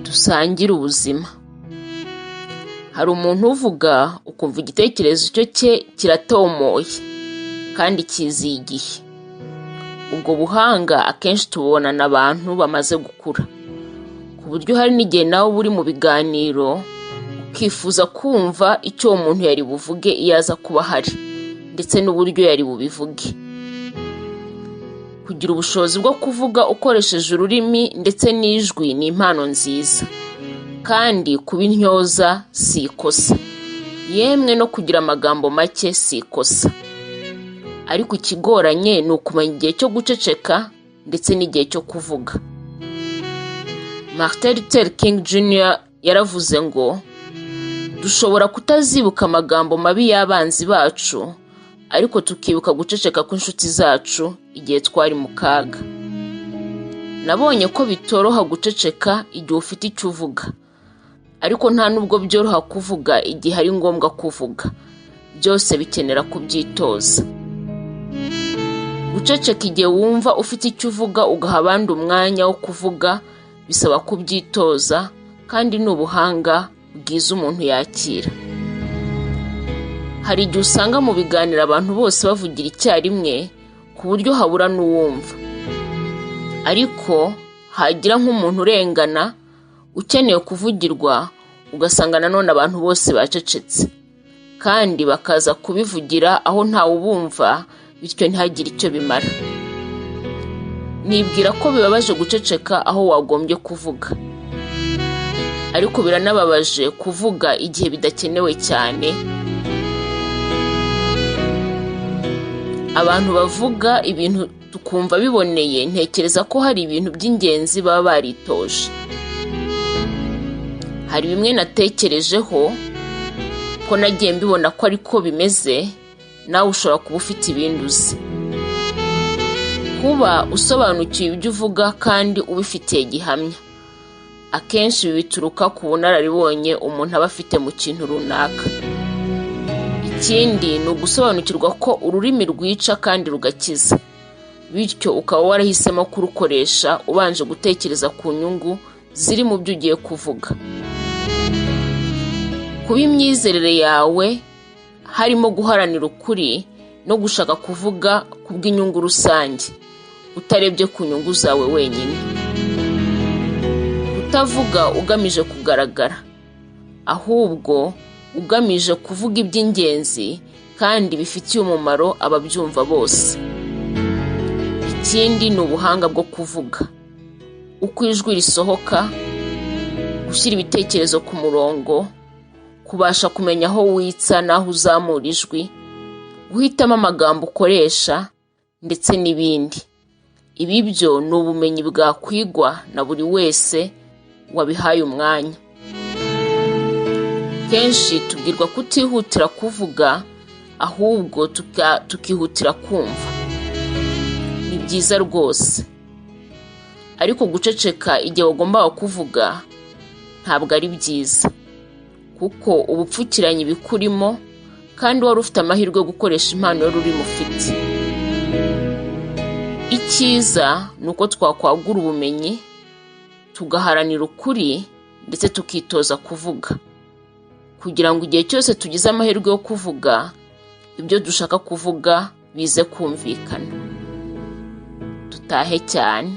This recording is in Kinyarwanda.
dusangire ubuzima. Hari umuntu uvuga ukumva igitekerezo cyo cye kiratomoye kandi kiziye igihe. Ubwo buhanga akenshi tubona n'abantu bamaze gukura, ku buryo hari n'igihe nawe uri mu biganiro ukifuza kumva icyo umuntu yari buvuge iyo aza kuba ahari, ndetse n'uburyo yari bubivuge. Kugira ubushobozi bwo kuvuga ukoresheje ururimi ndetse n'ijwi ni impano nziza, kandi kuba intyoza si ikosa, yemwe no kugira amagambo make si ikosa. Ariko ikigoranye ni ukumenya igihe cyo guceceka ndetse n'igihe cyo kuvuga. Martin Luther King Jr. yaravuze ngo dushobora kutazibuka amagambo mabi y'abanzi bacu, ariko tukibuka guceceka kw'inshuti zacu igihe twari mu kaga. Nabonye ko bitoroha guceceka igihe ufite icyo uvuga, ariko nta nubwo byoroha kuvuga igihe ari ngombwa kuvuga. Byose bikenera kubyitoza. Guceceka igihe wumva ufite icyo uvuga ugaha abandi umwanya wo kuvuga bisaba kubyitoza, kandi ni ubuhanga bwiza umuntu yakira. Hari igihe usanga mu biganiro abantu bose bavugira icyarimwe ku buryo habura n'uwumva, ariko hagira nk'umuntu urengana ukeneye kuvugirwa, ugasanga nanone abantu bose bacecetse kandi bakaza kubivugira aho ntawe ubumva, bityo ntihagire icyo bimara. Nibwira ko bibabaje guceceka aho wagombye kuvuga, ariko biranababaje kuvuga igihe bidakenewe cyane. Abantu bavuga ibintu tukumva biboneye, ntekereza ko hari ibintu by'ingenzi baba baritoje. Hari bimwe natekerejeho ko nagiye mbibona ko ariko bimeze, nawe ushobora kuba ufite ibindi uzi. Kuba usobanukiwe ibyo uvuga kandi ubifitiye gihamya, akenshi ibi bituruka ku bunararibonye umuntu aba afite mu kintu runaka. Ikindi ni ugusobanukirwa ko ururimi rwica kandi rugakiza, bityo ukaba warahisemo kurukoresha ubanje gutekereza ku nyungu ziri mu byo ugiye kuvuga. Kuba imyizerere yawe harimo guharanira ukuri no gushaka kuvuga ku bw'inyungu rusange, utarebye ku nyungu zawe wenyine. Utavuga ugamije kugaragara, ahubwo ugamije kuvuga iby'ingenzi kandi bifitiye umumaro ababyumva bose. Ikindi ni ubuhanga bwo kuvuga, uko ijwi risohoka, gushyira ibitekerezo ku murongo, kubasha kumenya aho witsa n'aho uzamura ijwi, guhitamo amagambo ukoresha ndetse n'ibindi. Ibi byo ni ubumenyi bwakwigwa na buri wese wabihaye umwanya. Kenshi tubwirwa kutihutira kuvuga, ahubwo tukihutira kumva. Ni byiza rwose, ariko guceceka igihe wagombaga kuvuga ntabwo ari byiza, kuko uba upfukiranye ibikurimo kandi wari ufite amahirwe yo gukoresha impano y'ururimi ufite. Icyiza ni uko twakwagura ubumenyi, tugaharanira ukuri ndetse tukitoza kuvuga, kugira ngo igihe cyose tugize amahirwe yo kuvuga, ibyo dushaka kuvuga bize kumvikana. Dutahe cyane.